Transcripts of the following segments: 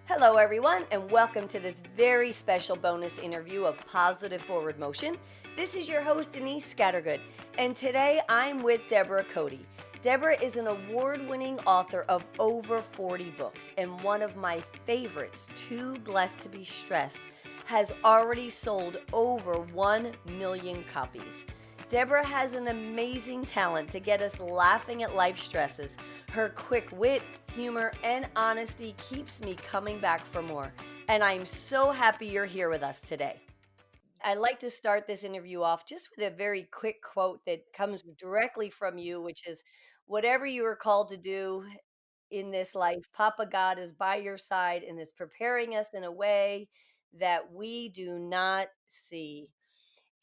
Hello, everyone, and welcome to this very special bonus interview of Positive Forward Motion. This is your host, Denise Scattergood, and today I'm with Debora Coty. Debora is an award winning author of over 40 books, and one of my favorites, Too Blessed to Be Stressed, has already sold over 1 million copies. Debora has an amazing talent to get us laughing at life stresses. Her quick wit, humor, and honesty keeps me coming back for more. And I'm so happy you're here with us today. I'd like to start this interview off just with a very quick quote that comes directly from you, which is whatever you are called to do in this life, Papa God is by your side and is preparing us in a way that we do not see.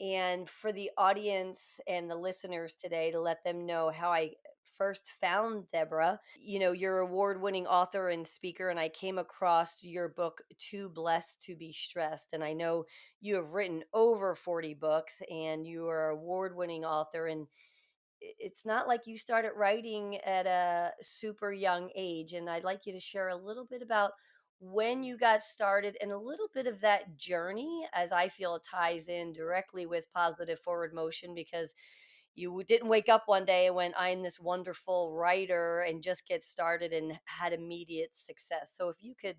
And for the audience and the listeners today, to let them know how I first found Debora. You're award-winning author and speaker, and I came across your book Too Blessed to Be Stressed. And I know you have written over 40 books and you are award-winning author, and it's not like you started writing at a super young age. And I'd like you to share a little bit about when you got started and a little bit of that journey, as I feel it ties in directly with positive forward motion, because you didn't wake up one day and went, I'm this wonderful writer, and just get started and had immediate success. So if you could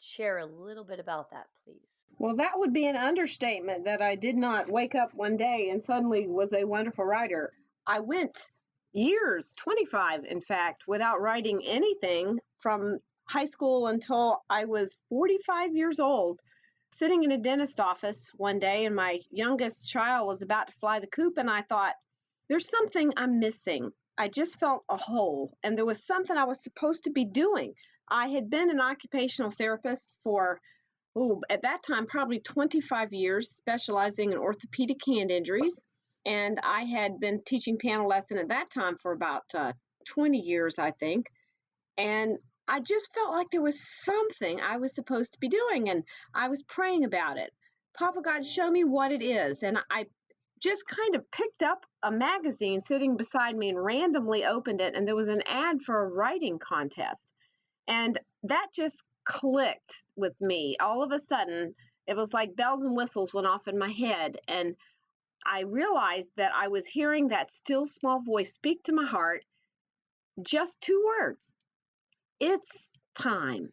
share a little bit about that, please. Well, that would be an understatement that I did not wake up one day and suddenly was a wonderful writer. I went years, 25 in fact, without writing anything from high school until I was 45 years old, sitting in a dentist office one day, and my youngest child was about to fly the coop, and I thought, there's something I'm missing. I just felt a hole, and there was something I was supposed to be doing. I had been an occupational therapist for at that time, probably 25 years, specializing in orthopedic hand injuries. And I had been teaching piano lesson at that time for about 20 years, I think. And I just felt like there was something I was supposed to be doing. And I was praying about it. Papa God, show me what it is. And I just kind of picked up a magazine sitting beside me and randomly opened it. And there was an ad for a writing contest. And that just clicked with me. All of a sudden, it was like bells and whistles went off in my head. And I realized that I was hearing that still small voice speak to my heart, just two words: it's time.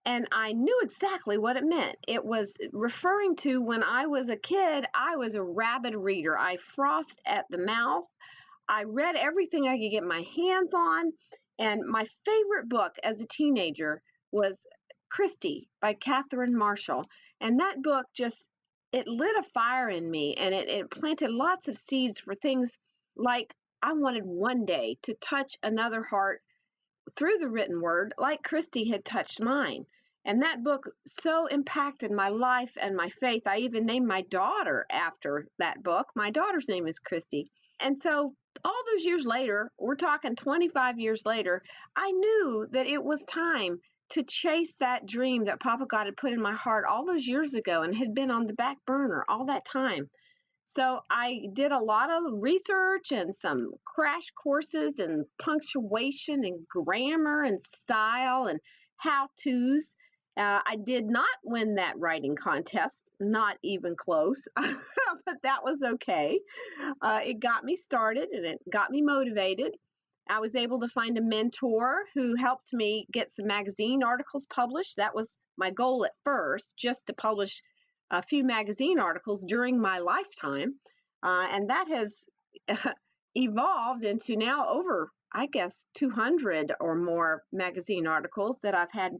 And I knew exactly what it meant. It was referring to when I was a kid, I was a rabid reader. I frothed at the mouth. I read everything I could get my hands on. And my favorite book as a teenager was Christie by Catherine Marshall. And that book just, it lit a fire in me, and it planted lots of seeds for things like I wanted one day to touch another heart through the written word like Christie had touched mine. And that book so impacted my life and my faith. I even named my daughter after that book. My daughter's name is Christie. And so all those years later, we're talking 25 years later, I knew that it was time to chase that dream that Papa God had put in my heart all those years ago and had been on the back burner all that time. So I did a lot of research and some crash courses in punctuation and grammar and style and how to's. I did not win that writing contest, not even close, but that was okay. It got me started and it got me motivated. I was able to find a mentor who helped me get some magazine articles published. That was my goal at first, just to publish a few magazine articles during my lifetime. And that has evolved into now over, I guess, 200 or more magazine articles that I've had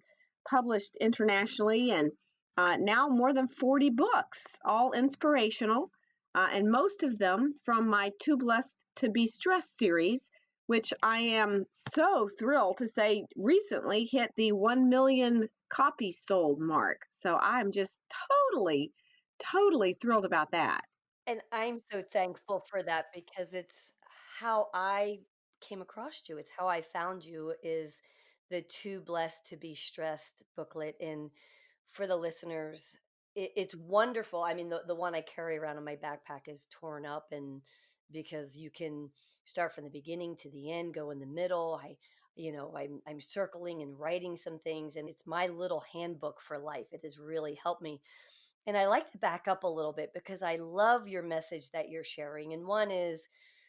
published internationally, and now more than 40 books, all inspirational, and most of them from my Too Blessed to Be Stressed series, which I am so thrilled to say recently hit the 1 million copies sold mark. So I'm just totally thrilled about that. And I'm so thankful for that because it's how I came across you. It's how I found you is the Too Blessed to Be Stressed booklet. And for the listeners, it's wonderful. I mean, the one I carry around in my backpack is torn up, and because you can start from the beginning to the end, go in the middle. I'm circling and writing some things, and it's my little handbook for life. It has really helped me. And I like to back up a little bit because I love your message that you're sharing. And one is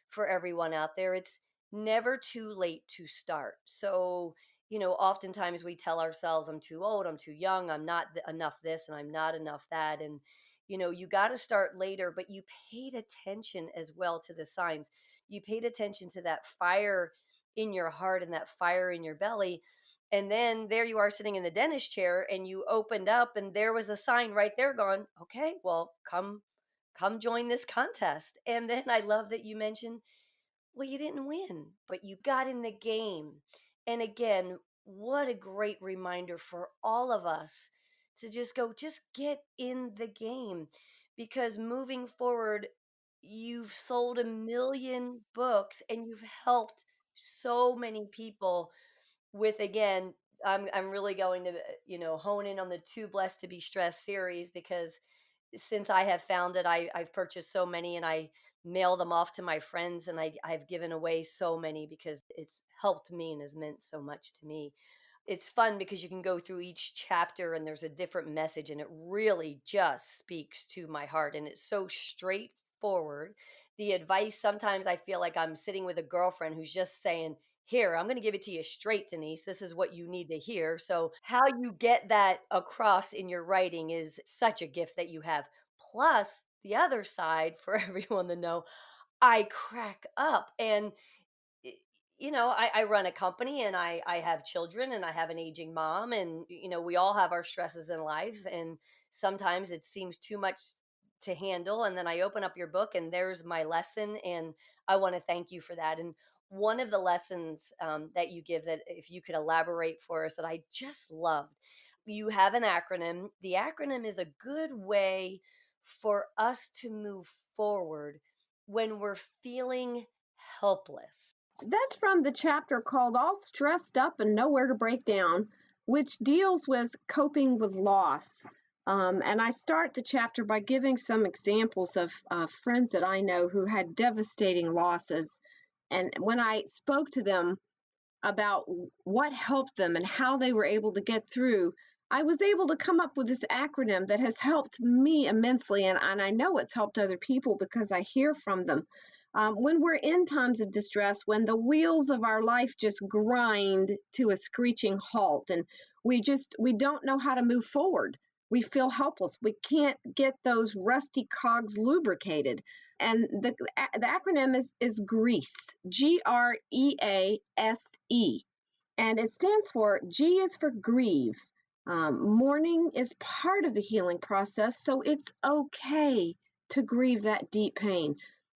for everyone out there, it's never too late to start. So, oftentimes we tell ourselves, I'm too old, I'm too young, I'm not enough this, and I'm not enough that. And, you got to start later, but you paid attention as well to the signs. You paid attention to that fire in your heart and that fire in your belly. And then there you are sitting in the dentist chair, and you opened up and there was a sign right there going, okay, well, come join this contest. And then I love that you mentioned, well, you didn't win, but you got in the game. And again, what a great reminder for all of us to just get in the game, because moving forward, you've sold 1 million books and you've helped so many people with, again, I'm really going to hone in on the Too Blessed to Be Stressed series, because since I have found that I've purchased so many, and I mail them off to my friends, and I've given away so many because it's helped me and has meant so much to me. It's fun because you can go through each chapter and there's a different message, and it really just speaks to my heart, and it's so straightforward. The advice, sometimes I feel like I'm sitting with a girlfriend who's just saying, here, I'm going to give it to you straight, Denise. This is what you need to hear. So, how you get that across in your writing is such a gift that you have. Plus, the other side for everyone to know, I crack up. And y- I run a company, and I have children, and I have an aging mom, and we all have our stresses in life, and sometimes it seems too much to handle. And then I open up your book and there's my lesson, and I want to thank you for that. And one of the lessons that you give, that if you could elaborate for us, that I just loved, you have an acronym. The acronym is a good way for us to move forward when we're feeling helpless. That's from the chapter called All Stressed Up and Nowhere to Break Down, which deals with coping with loss. And I start the chapter by giving some examples of friends that I know who had devastating losses. And when I spoke to them about what helped them and how they were able to get through, I was able to come up with this acronym that has helped me immensely. And I know it's helped other people because I hear from them. When we're in times of distress, when the wheels of our life just grind to a screeching halt, and we don't know how to move forward, we feel helpless. We can't get those rusty cogs lubricated. And the acronym is GREASE, GREASE. And it stands for, G is for grieve. Mourning is part of the healing process, so it's okay to grieve that deep pain.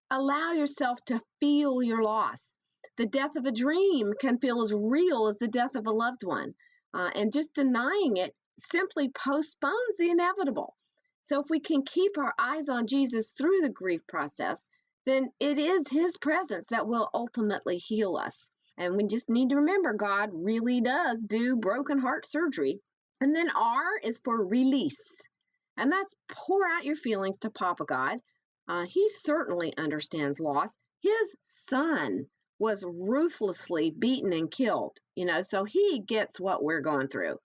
Allow yourself to feel your loss. The death of a dream can feel as real as the death of a loved one. And just denying it simply postpones the inevitable. So if we can keep our eyes on Jesus through the grief process, then it is his presence that will ultimately heal us. And we just need to remember, God really does do broken heart surgery. And then R is for release. And that's pour out your feelings to Papa God. He certainly understands loss. His son was ruthlessly beaten and killed, so he gets what we're going through.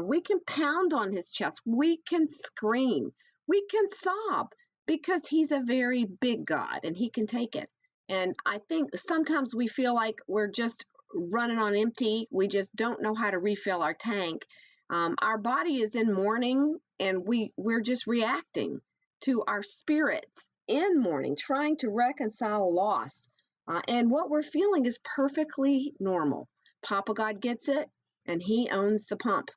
We can pound on his chest. We can scream. We can sob because he's a very big God and he can take it. And I think sometimes we feel like we're just running on empty. We just don't know how to refill our tank. Our body is in mourning, and we're just reacting to our spirits in mourning, trying to reconcile loss. And what we're feeling is perfectly normal. Papa God gets it, and he owns the pump.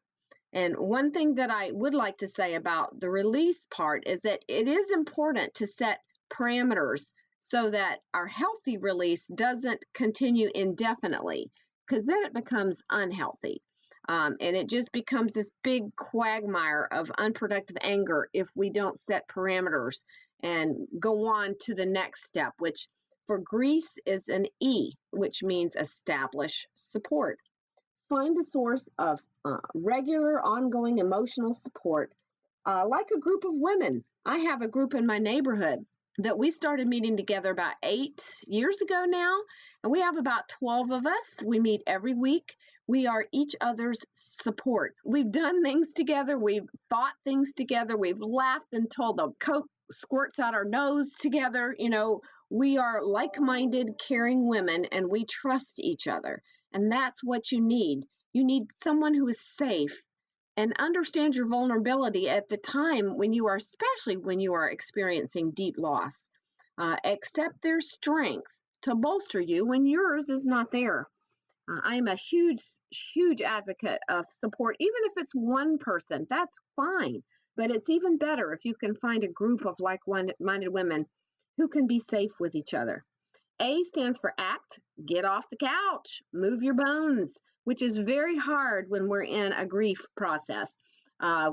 And one thing that I would like to say about the release part is that it is important to set parameters so that our healthy release doesn't continue indefinitely, because then it becomes unhealthy. And it just becomes this big quagmire of unproductive anger if we don't set parameters and go on to the next step, which for Greece is an E, which means establish support. Find a source of regular, ongoing emotional support, like a group of women. I have a group in my neighborhood that we started meeting together about 8 years ago now, And we have about 12 of us. We meet every week. We are each other's support. We've done things together. We've thought things together. We've laughed until the Coke squirts out our nose together. We are like-minded, caring women, and we trust each other. And that's what you need. You need someone who is safe and understand your vulnerability at the time especially when you are experiencing deep loss. Accept their strengths to bolster you when yours is not there. I am a huge, huge advocate of support, even if it's one person, that's fine. But it's even better if you can find a group of like-minded women who can be safe with each other. A stands for act, get off the couch, move your bones, which is very hard when we're in a grief process.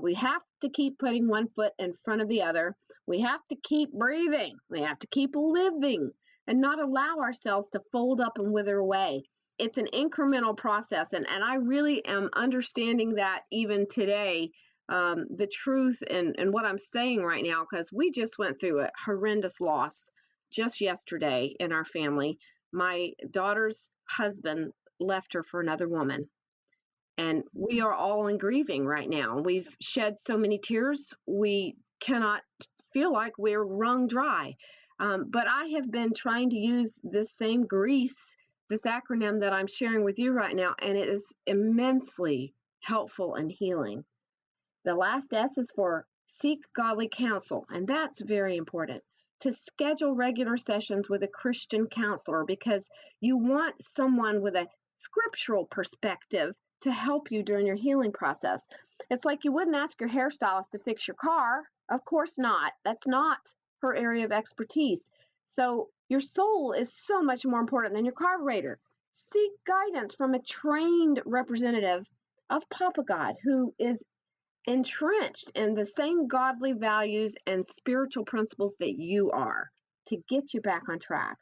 We have to keep putting one foot in front of the other. We have to keep breathing. We have to keep living and not allow ourselves to fold up and wither away. It's an incremental process, and I really am understanding that even today, the truth and what I'm saying right now, because we just went through a horrendous loss just yesterday in our family. My daughter's husband left her for another woman. And we are all in grieving right now. We've shed so many tears, we cannot feel like we're wrung dry. But I have been trying to use this same GREASE, this acronym that I'm sharing with you right now, and it is immensely helpful and healing. The last S is for seek godly counsel, and that's very important. To schedule regular sessions with a Christian counselor, because you want someone with a scriptural perspective to help you during your healing process. It's like you wouldn't ask your hairstylist to fix your car. Of course not. That's not her area of expertise. So your soul is so much more important than your carburetor. Seek guidance from a trained representative of Papa God who is entrenched in the same godly values and spiritual principles that you are to get you back on track.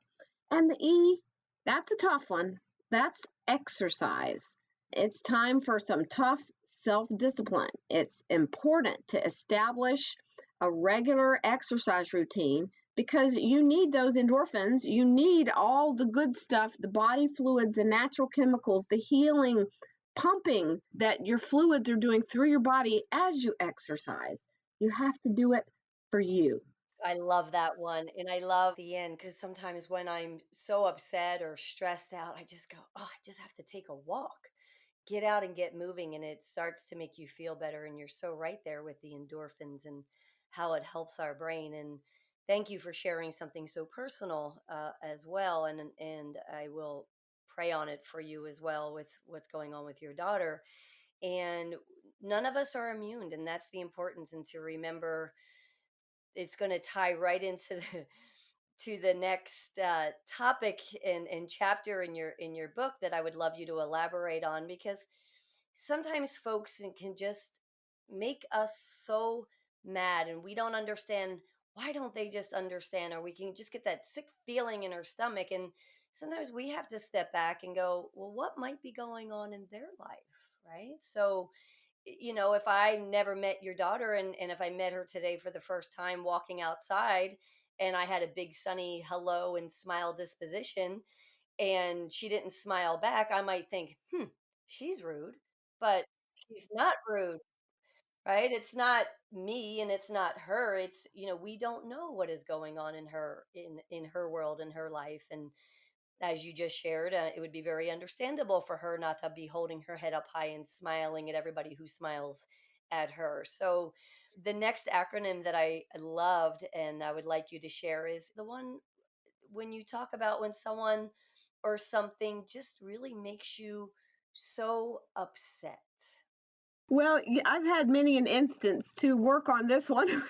And the E, that's a tough one. That's exercise. It's time for some tough self-discipline. It's important to establish a regular exercise routine because you need those endorphins. You need all the good stuff, the body fluids, the natural chemicals, the healing pumping that your fluids are doing through your body as you exercise. You have to do it for you. I love that one. And I love the end because sometimes when I'm so upset or stressed out, I just go, oh, I just have to take a walk, get out and get moving. And it starts to make you feel better. And you're so right there with the endorphins and how it helps our brain. And thank you for sharing something so personal as well. And I will pray on it for you as well with what's going on with your daughter. And none of us are immune. And that's the importance. And to remember it's going to tie right into the to the next topic and chapter in your book that I would love you to elaborate on because sometimes folks can just make us so mad and we don't understand why don't they just understand or we can just get that sick feeling in our stomach and sometimes we have to step back and go well what might be going on in their life, right? So if I never met your daughter and if I met her today for the first time walking outside and I had a big sunny hello and smile disposition and she didn't smile back, I might think, she's rude, but she's not rude, right? It's not me and it's not her. It's, we don't know what is going on in her world, in her life. And as you just shared, it would be very understandable for her not to be holding her head up high and smiling at everybody who smiles at her. So, the next acronym that I loved and I would like you to share is the one when you talk about when someone or something just really makes you so upset. Well, I've had many an instance to work on this one,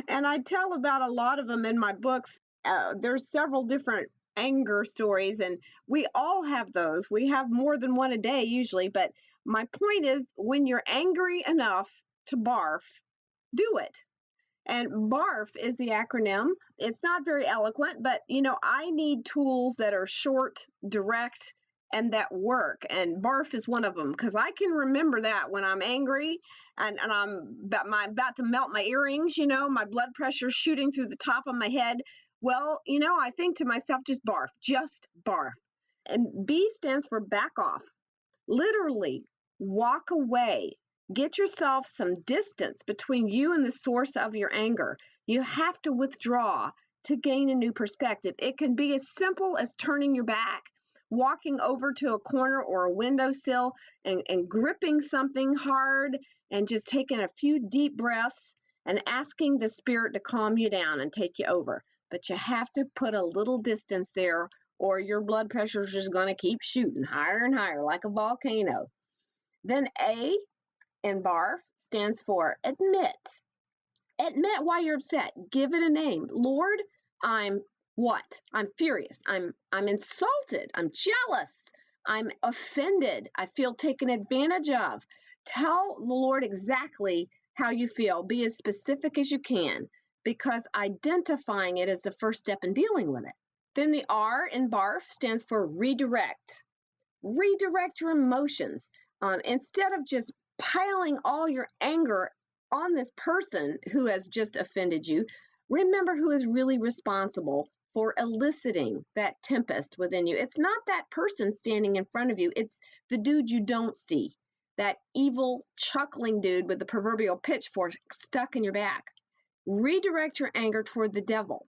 and I tell about a lot of them in my books. There's several different anger stories, and we all have those. We have more than one a day usually, but my point is when you're angry enough to barf, do it. And BARF is the acronym. It's not very eloquent, but I need tools that are short, direct, and that work. And BARF is one of them because I can remember that when I'm angry and I'm about to melt my earrings, my blood pressure shooting through the top of my head. Well, I think to myself, just barf. And B stands for back off. Literally, walk away. Get yourself some distance between you and the source of your anger. You have to withdraw to gain a new perspective. It can be as simple as turning your back, walking over to a corner or a windowsill and gripping something hard and just taking a few deep breaths and asking the spirit to calm you down and take you over. But you have to put a little distance there or your blood pressure is just going to keep shooting higher and higher like a volcano. Then A in BARF stands for admit. Admit why you're upset. Give it a name. Lord, I'm what? I'm furious. I'm insulted. I'm jealous. I'm offended. I feel taken advantage of. Tell the Lord exactly how you feel. Be as specific as you can because identifying it is the first step in dealing with it. Then the R in BARF stands for redirect. Redirect your emotions. Instead of just piling all your anger on this person who has just offended you, remember who is really responsible for eliciting that tempest within you. It's not that person standing in front of you, it's the dude you don't see, that evil, chuckling dude with the proverbial pitchfork stuck in your back. Redirect your anger toward the devil.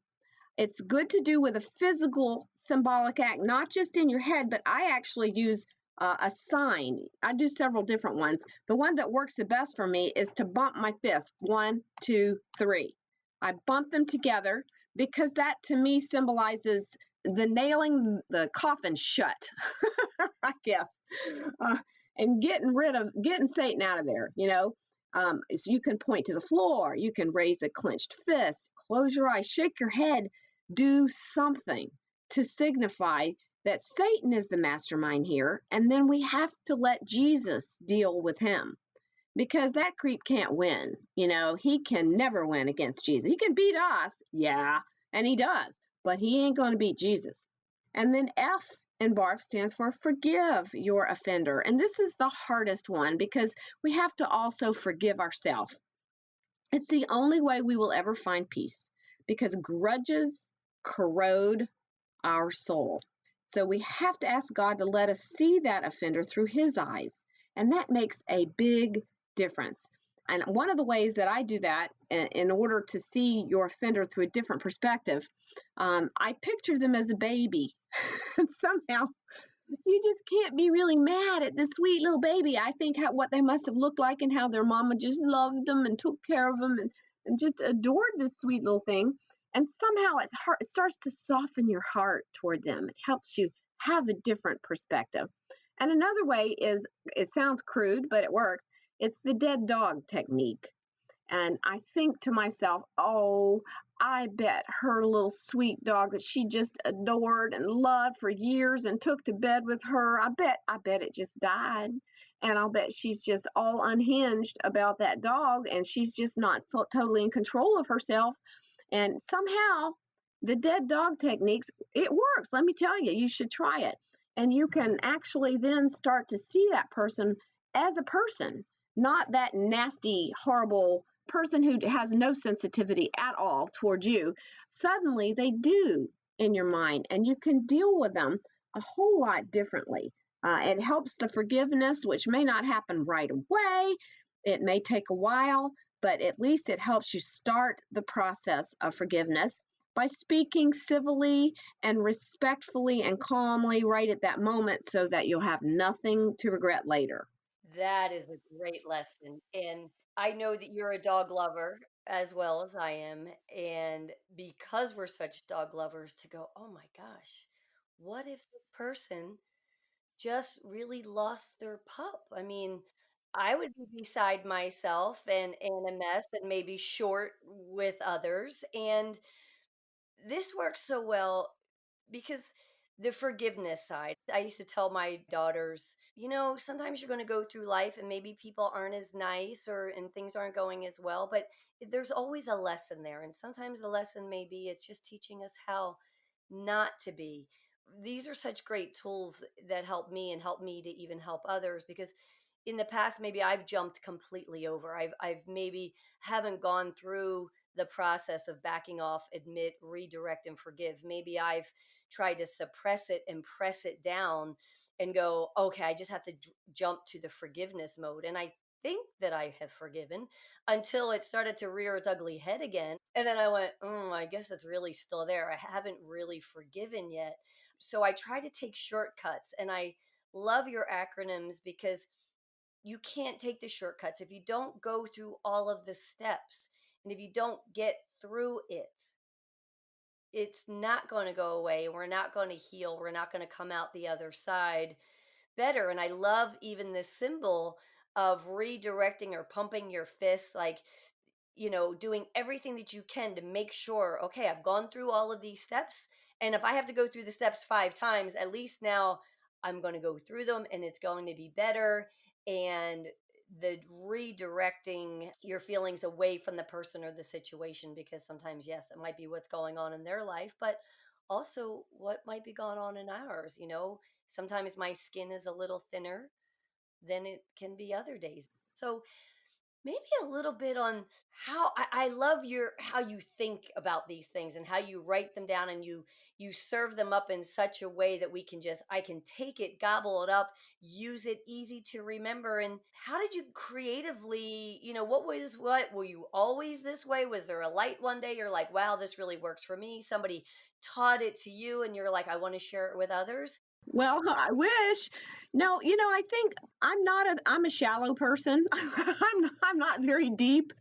It's good to do with a physical symbolic act, not just in your head, but I actually use a sign. I do several different ones. The one that works the best for me is to bump my fist. 1, 2, 3. I bump them together because that to me symbolizes the nailing the coffin shut, I guess, uh, and getting Satan out of there, So you can point to the floor, you can raise a clenched fist, close your eyes, shake your head, do something to signify that Satan is the mastermind here, and then we have to let Jesus deal with him because that creep can't win. He can never win against Jesus. He can beat us, yeah, and he does, but he ain't going to beat Jesus. And then F in BARF stands for forgive your offender. And this is the hardest one because we have to also forgive ourselves. It's the only way we will ever find peace because grudges corrode our soul. So we have to ask God to let us see that offender through his eyes. And that makes a big difference. And one of the ways that I do that in order to see your offender through a different perspective, I picture them as a baby. And somehow you just can't be really mad at this sweet little baby. I think what they must have looked like and how their mama just loved them and took care of them and just adored this sweet little thing. And somehow it starts to soften your heart toward them. It helps you have a different perspective. And another way is, it sounds crude, but it works. It's the dead dog technique. And I think to myself, oh, I bet her little sweet dog that she just adored and loved for years and took to bed with her, I bet it just died. And I'll bet she's just all unhinged about that dog and she's just not totally in control of herself. And somehow the dead dog techniques, it works. Let me tell you, you should try it. And you can actually then start to see that person as a person, not that nasty, horrible person who has no sensitivity at all towards you. Suddenly they do in your mind, and you can deal with them a whole lot differently. It helps the forgiveness, which may not happen right away. It may take a while, but at least it helps you start the process of forgiveness by speaking civilly and respectfully and calmly right at that moment so that you'll have nothing to regret later. That is a great lesson. And I know that you're a dog lover as well as I am. And because we're such dog lovers, to go, oh my gosh, what if this person just really lost their pup? I mean, I would be beside myself and a mess and maybe short with others. And this works so well because the forgiveness side, I used to tell my daughters, sometimes you're going to go through life and maybe people aren't as nice or and things aren't going as well, but there's always a lesson there. And sometimes the lesson maybe it's just teaching us how not to be. These are such great tools that help me and help me to even help others because in the past maybe I've jumped completely over. I've maybe haven't gone through the process of backing off, admit, redirect, and forgive. Maybe I've tried to suppress it and press it down and go, okay, I just have to jump to the forgiveness mode. And I think that I have forgiven until it started to rear its ugly head again. And then I went, I guess it's really still there. I haven't really forgiven yet. So I try to take shortcuts, and I love your acronyms because you can't take the shortcuts if you don't go through all of the steps. And if you don't get through it, it's not going to go away. We're not going to heal. We're not going to come out the other side better. And I love even this symbol of redirecting or pumping your fists, like, doing everything that you can to make sure, okay, I've gone through all of these steps. And if I have to go through the steps 5 times, at least now I'm going to go through them and it's going to be better. And the redirecting your feelings away from the person or the situation, because sometimes, yes, it might be what's going on in their life, but also what might be going on in ours. Sometimes my skin is a little thinner than it can be other days. So maybe a little bit on how I love your how you think about these things and how you write them down, and you serve them up in such a way that I can take it, gobble it up, use it, easy to remember. And how did you creatively, what were you always this way? Was there a light one day you're like, wow, this really works for me? Somebody taught it to you and you're like, I want to share it with others? Well, I wish. No, I think I'm a shallow person. I'm not very deep.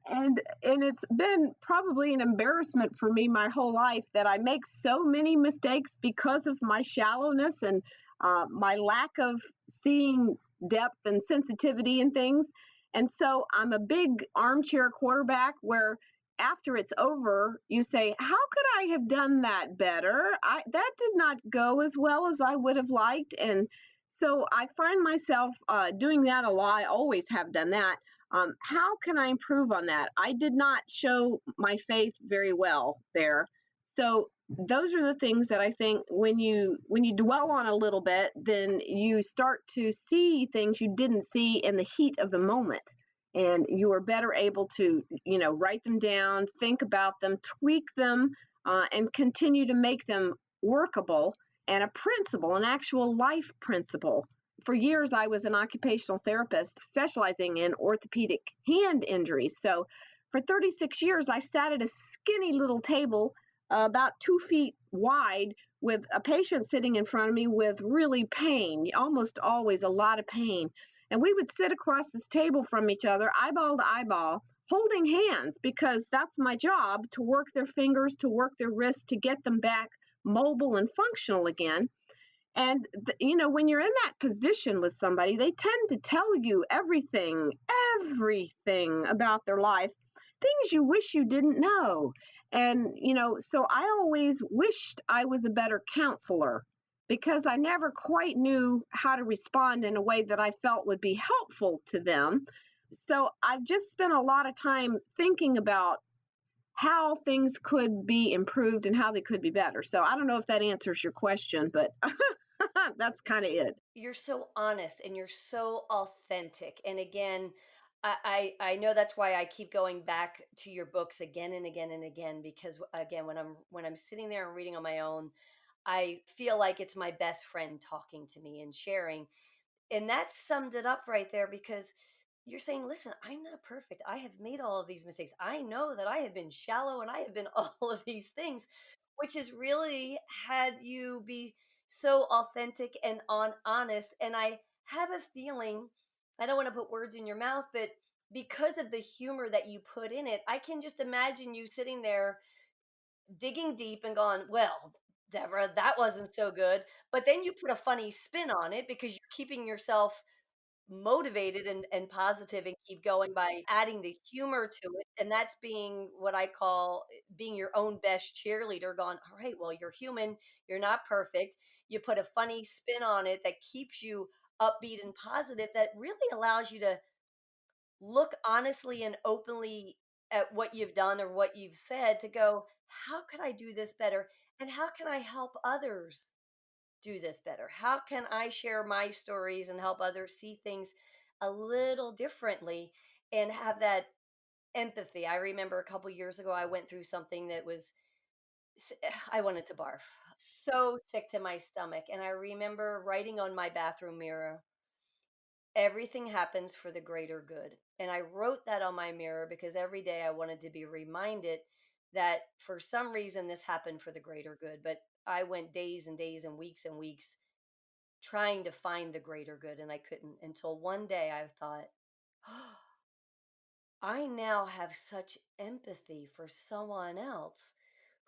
And it's been probably an embarrassment for me my whole life that I make so many mistakes because of my shallowness and my lack of seeing depth and sensitivity and things. And so I'm a big armchair quarterback where after it's over, you say, "How could I have done that better? That did not go as well as I would have liked." And so I find myself doing that a lot. I always have done that. How can I improve on that? I did not show my faith very well there. So those are the things that I think when you dwell on a little bit, then you start to see things you didn't see in the heat of the moment, and you are better able to write them down, think about them, tweak them, and continue to make them workable, and a principle, an actual life principle. For years I was an occupational therapist specializing in orthopedic hand injuries. So for 36 years I sat at a skinny little table about 2 feet wide with a patient sitting in front of me with really pain, almost always a lot of pain. And we would sit across this table from each other, eyeball to eyeball, holding hands, because that's my job, to work their fingers, to work their wrists, to get them back mobile and functional again. And, when you're in that position with somebody, they tend to tell you everything about their life, things you wish you didn't know. And, so I always wished I was a better counselor because I never quite knew how to respond in a way that I felt would be helpful to them. So I've just spent a lot of time thinking about how things could be improved and how they could be better. So I don't know if that answers your question, but that's kind of it. You're so honest and you're so authentic. And again, I know that's why I keep going back to your books again and again and again, because again, when I'm sitting there and reading on my own, I feel like it's my best friend talking to me and sharing. And that summed it up right there, because you're saying, listen, I'm not perfect. I have made all of these mistakes. I know that I have been shallow and I have been all of these things, which has really had you be so authentic and honest. And I have a feeling, I don't want to put words in your mouth, but because of the humor that you put in it, I can just imagine you sitting there digging deep and going, well, Deborah, that wasn't so good. But then you put a funny spin on it because you're keeping yourself motivated and positive and keep going by adding the humor to it. And that's being what I call being your own best cheerleader, going, all right, well, you're human, you're not perfect. You put a funny spin on it that keeps you upbeat and positive, that really allows you to look honestly and openly at what you've done or what you've said, to go, how can I do this better? And how can I help others do this better? How can I share my stories and help others see things a little differently and have that Empathy. I remember a couple years ago, I went through something that was, I wanted to barf. So sick to my stomach. And I remember writing on my bathroom mirror, everything happens for the greater good. And I wrote that on my mirror because every day I wanted to be reminded that for some reason this happened for the greater good. But I went days and days and weeks trying to find the greater good, and I couldn't until one day I thought, I now have such empathy for someone else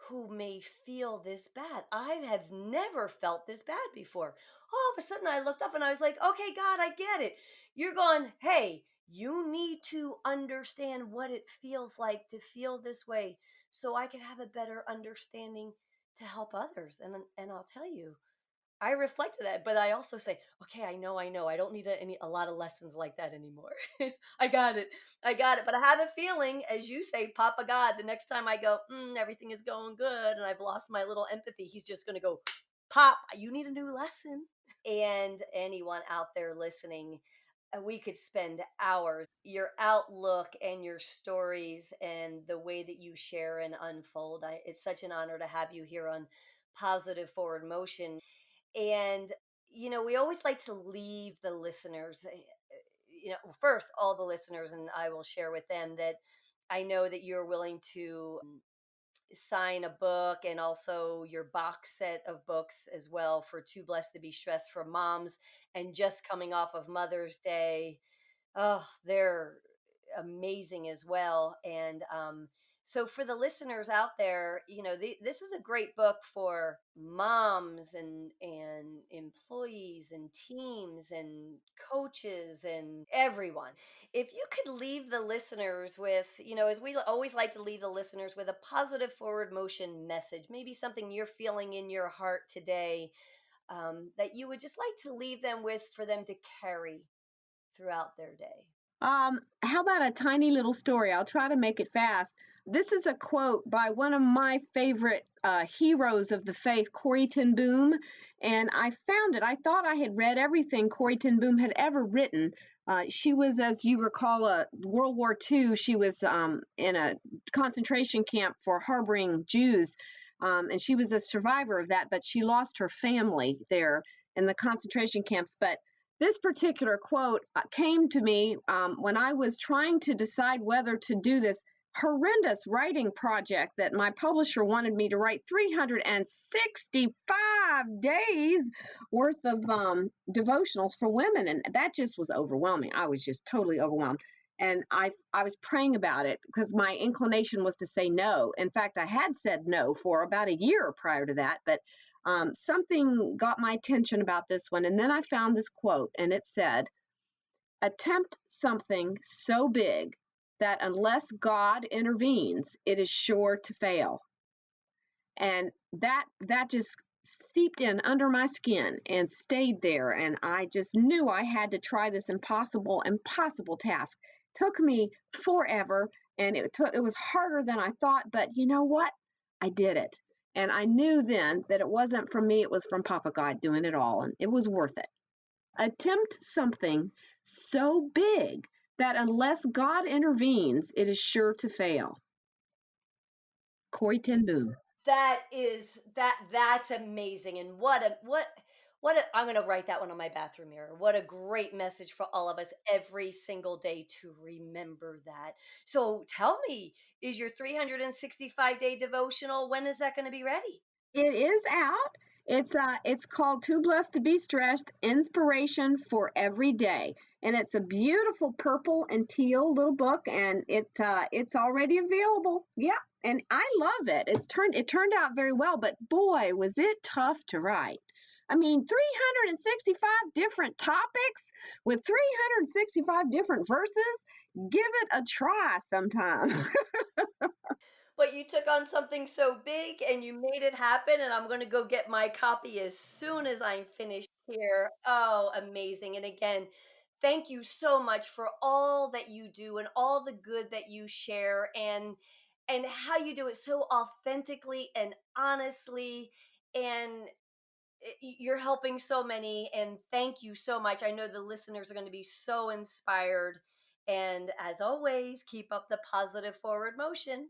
who may feel this bad. I have never felt this bad before. All of a sudden, I looked up and I was like, okay, God, I get it. You're going, hey, you need to understand what it feels like to feel this way so I can have a better understanding to help others. And I'll tell you, I reflected that, but I also say, okay, I know. I don't need a lot of lessons like that anymore. I got it. I got it. But I have a feeling, as you say, Papa God, the next time I go, everything is going good and I've lost my little empathy, he's just going to go, Pop, you need a new lesson. And anyone out there listening, we could spend hours. Your outlook and your stories and the way that you share and unfold. It's such an honor to have you here on Positive Forward Motion. And, we always like to leave the listeners, first, all the listeners, and I will share with them that I know that you're willing to sign a book and also your box set of books as well for Too Blessed to Be Stressed for moms and just coming off of Mother's Day. Oh, they're amazing as well. And so, for the listeners out there, this is a great book for moms and employees and teams and coaches and everyone. If you could leave the listeners with, as we always like to leave the listeners with a positive forward motion message, maybe something you're feeling in your heart today, that you would just like to leave them with for them to carry throughout their day. How about a tiny little story? I'll try to make it fast. This is a quote by one of my favorite heroes of the faith, Corrie ten Boom, and I found it. I thought I had read everything Corrie ten Boom had ever written. She was, as you recall, World War II. She was in a concentration camp for harboring Jews, and she was a survivor of that. But she lost her family there in the concentration camps. But this particular quote came to me when I was trying to decide whether to do this horrendous writing project that my publisher wanted me to write 365 days worth of devotionals for women. And that just was overwhelming. I was just totally overwhelmed. And I was praying about it because my inclination was to say no. In fact, I had said no for about a year prior to that, but something got my attention about this one. And then I found this quote, and it said, attempt something so big that unless God intervenes, it is sure to fail. And that just seeped in under my skin and stayed there. And I just knew I had to try this impossible task. Took me forever, and it was harder than I thought. But you know what? I did it. And I knew then that it wasn't from me, it was from Papa God doing it all, and it was worth it. Attempt something so big that unless God intervenes, it is sure to fail. Corrie ten Boom. That's amazing. And I'm going to write that one on my bathroom mirror. What a great message for all of us every single day to remember that. So tell me, is your 365-day devotional, when is that going to be ready? It is out. It's called Too Blessed to Be Stressed: Inspiration for Every Day. And it's a beautiful purple and teal little book, and it's already available. Yeah. And I love it. It turned out very well, but boy, was it tough to write. I mean, 365 different topics with 365 different verses. Give it a try sometime. But you took on something so big and you made it happen. And I'm going to go get my copy as soon as I'm finished here. Oh, amazing. And again, thank you so much for all that you do and all the good that you share and how you do it so authentically and honestly. And you're helping so many. And thank you so much. I know the listeners are going to be so inspired And as always, keep up the positive forward motion.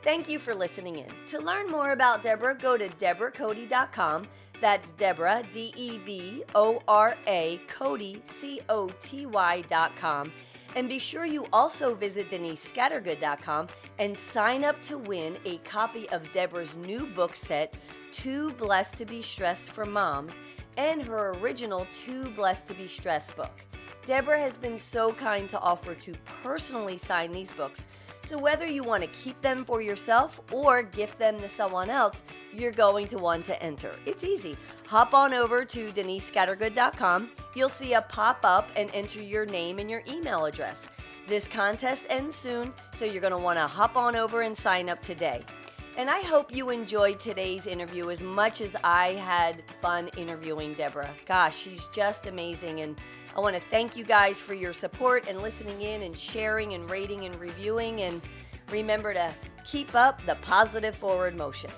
Thank you for listening in. To learn more about Debora, go to deboracoty.com. That's Debora, Debora, Coty, Coty.com. And be sure you also visit denisescattergood.com and sign up to win a copy of Debora's new book set, Too Blessed to Be Stressed for Moms, and her original Too Blessed to Be Stressed book. Debora has been so kind to offer to personally sign these books, so whether you want to keep them for yourself or gift them to someone else, you're going to want to enter. It's easy. Hop on over to denisescattergood.com. You'll see a pop-up and enter your name and your email address. This contest ends soon, so you're going to want to hop on over and sign up today. And I hope you enjoyed today's interview as much as I had fun interviewing Debora. Gosh, she's just amazing. And I want to thank you guys for your support and listening in and sharing and rating and reviewing. And remember to keep up the positive forward motion.